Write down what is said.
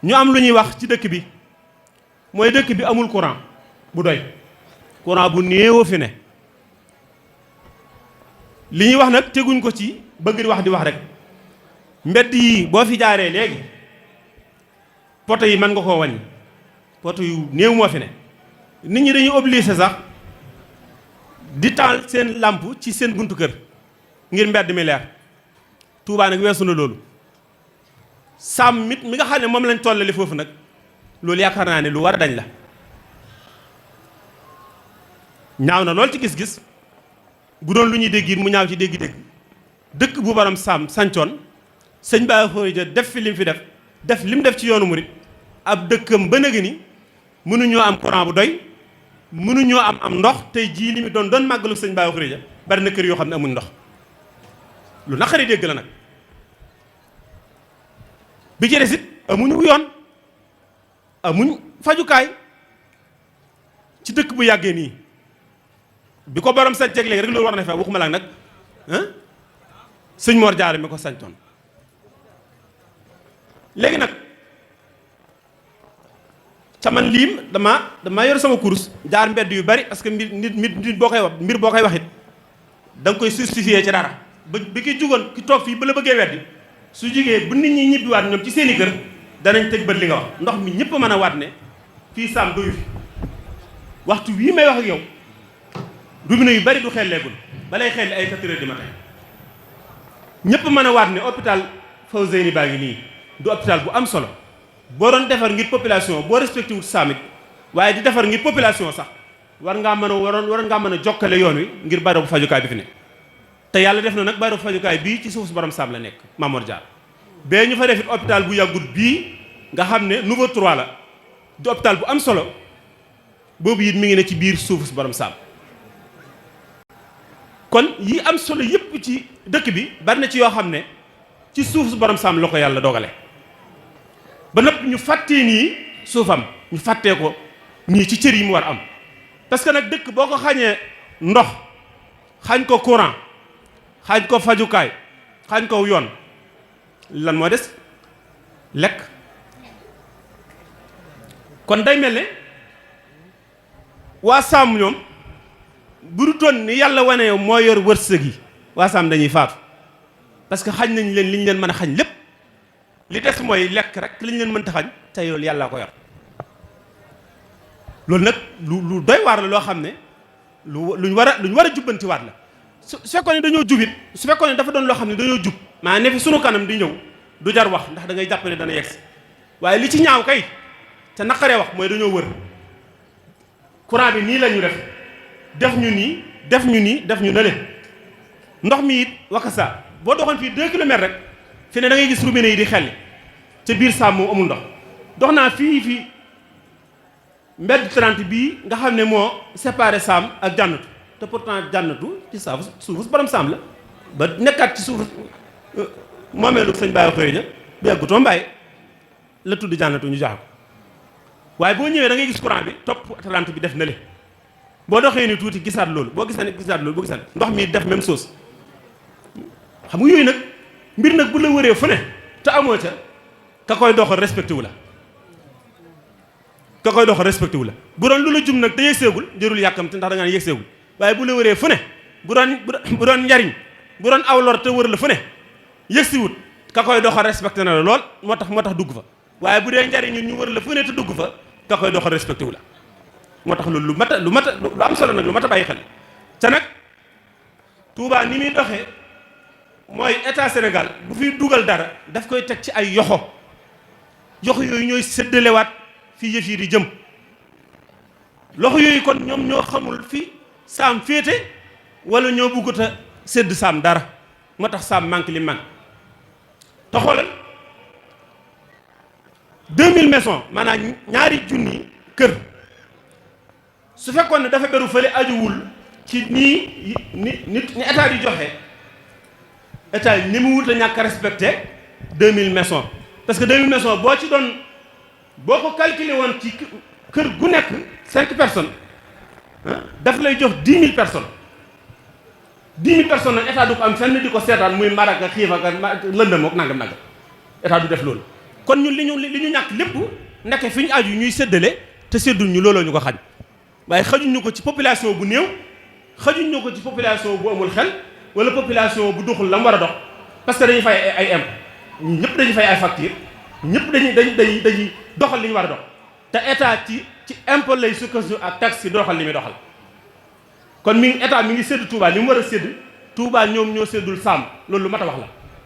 ñu am lu ñuy wax ci dëkk bi mooy dëkk bi amul courant bu doy courant bu néew fi ne li ñuy wax nag teguñ ko ci bëgg di wax rek mbedd yi boo fi jaaree léegi poto yi mën nga koo wàññi poto yu néew moo fi ne nit ñi dañuy obligé sax di taal seen làmp ci seen buntu kër ngir mbedd mi leer Touba nag weesu na loolu sàmm mit mi nga xam ne moom lañ tollale foofu nag loolu yaakaar naa ne lu war a dañ la ñaaw na lool ci gis-gis bu doon lu ñuy dégg mu ñaaw ci dégg-dégg dëkk bu borom sàmm sancoon sëñ Bara Khourédia def fi lim fi def lim def ci yoonu murit ab dëkkam ba nëgë ni mënuñoo am courant bu doy mënuñoo am ndox tey jii li mu doon màggalu sëñ Bara Khourédia bari na kër yoo xam ne amuñ ndox lu naqari dégg la nag bi ci des it amuñu yoon amuñ fajukaay ci dëkk bu yàggee nii bi ko borom sañceeg léegi rek loolu war na fa waxuma la nag sëñ Mor Jaara mi ko sañtoon léegi nag ca man liim dama yor sama course jaar mbedd yu bari parce que nit boo koy wax mbir boo koy wax it da nga koy justifier ci dara bi ki jugoon ki toog fii ba la bëggee weddi su jigee bu nit ñi ñibbiwaat ñoom ci seeni kër danañ tëj bët li nga wax ndox mi ñëpp mën a waat ne fii saam doyu fi waxtu wii may wax ak yow robinet yu bari du xelleegul balay xelli ay 4 heures du matin ñëpp mën a waat ne hôpital Fawzeyni baa ngi nii du hôpital bu am solo boo doon defar ngir population boo respecté wut saamit waaye di defar ngir population sax waroon ngaa mën a jokkale yoon wi ngir barabu fajukaay bi fi ne te yàlla def na nag barabu fajukaay bii ci suuf su borom saam la nekk Mamor Diar bee ñu fa def it hôpital bu yàggut bii nga xam ne niveau 3 la di hôpital bu am solo boobu it mi ngi ne ci biir suuf su borom saam kon yi am solo yëpp ci dëkk bi bari na ci yoo xam ne ci suuf su borom saam la ko yàlla dogale ba nëpp ñu fàttee nii suufam ñu fàttee ko nii ci cër yi mu war am parce que nag dëkk boo ko xañee ndox xañ ko courant xañ ko fajukaay xañ ko yoon lan moo des lekk kon day mel ne waa saam ñoom bu du toon ni yàlla wane moo yor wërsëg yi waa saam dañuy faatu parce que xañ nañ leen li ñu leen mën a xañ lépp li des mooy lekk rek li ñu leen mënta xañ te loolu yàllaa ko yor loolu nag lu doy waar la loo xam ne luñ war a jubbantiwaat la su fekkoon ne dañoo jubit su fekkoon ne dafa doon loo xam ne dañoo jub maa ne fi sunu kanam di ñëw du jar wax ndax da ngay jàpp ne dana yegsi waaye li ci ñaaw kay te naqaree wax mooy dañoo wër courant bi nii la ñu def ñu nii def ñu nële ndox mi it wakasa boo doxoon fii 2 kilomètres rek fi ne da ngay gis robinet yi di xelli ca biir saam moom amul ndox dox naa fii mbedd 30 bii nga xam ne moo séparé saam ak jànnatu te pourtant jànnatu ci suufu borom saam la ba nekkaat ci suufu moomeelu sëñ Bara Khourédia bi yàggutoo mbaay la tudd jànnatu ñu jox ko waaye boo ñëwee da ngay gis courant bi topp 30 bi def na le boo doxee ni tuuti gisaat loolu boo gisaat ndox mi def même chose xam nga yooyu nag mbir nag bu la wëree fu ne te amoo ca ka koy doxal respecté wu la bu doon lu la jum nag te yegseegul jërul yàkkamte ndax da ngaa yegseegul waaye bu la wëree fu ne bu doon njariñ bu doon aw lor te wër la fu ne yegsiwut ka koy doxal respecté na la lool moo tax dugg fa waaye bu dee njariñ ñu wër la fu ne te dugg fa ka koy doxal respecté wu la moo tax loolu lu am solo nag lu mat a bàyyi xel ca nag Touba ni muy doxee mooy état Sénégal bu fiy dugal dara daf koy teg ci ay yoxo yooyu ñooy séddalewaat fii yëf yi di jëm loxo yooyu kon ñoom ñoo xamul fi saam féete wala ñoo bëggut a sédd saam dara moo tax saam manque li manque te xoolal 2000 maisons maanaam ñaari junni kër su fekkoon ne dafa beru fële ajuwul ci ni état di joxe état yi ni mu wut la ñàkk respecté 2000 maisons parce que 2000 maisons boo ko calculé woon ci kër gu nekk 5 personnes daf lay jox 10 000 personnes 10 000 personnes nag état du ko am fenn di ko seetaan muy maraka xiif ak lëndëm ak nangam état du def loolu kon ñun li ñu ñàkk lépp nekk fi ñu aju ñuy séddale te séddul ñu looloo ñu ko xañ waaye xajuñ ñu ko ci population bu néew xajuñ ñu ko ci population bu amul xel wala population bu doxul la mu war a dox parce que dañuy fay ay impôt ñun ñëpp dañuy fay ay facture ñëpp dañuy doxal li ñu war a dox te état ci impôt lay sukkandiku ak taxe si doxal li muy doxal kon état mi ngi sédd Touba li mu war a sédd Touba ñoom ñoo séddul sàmm loolu lu mat a wax la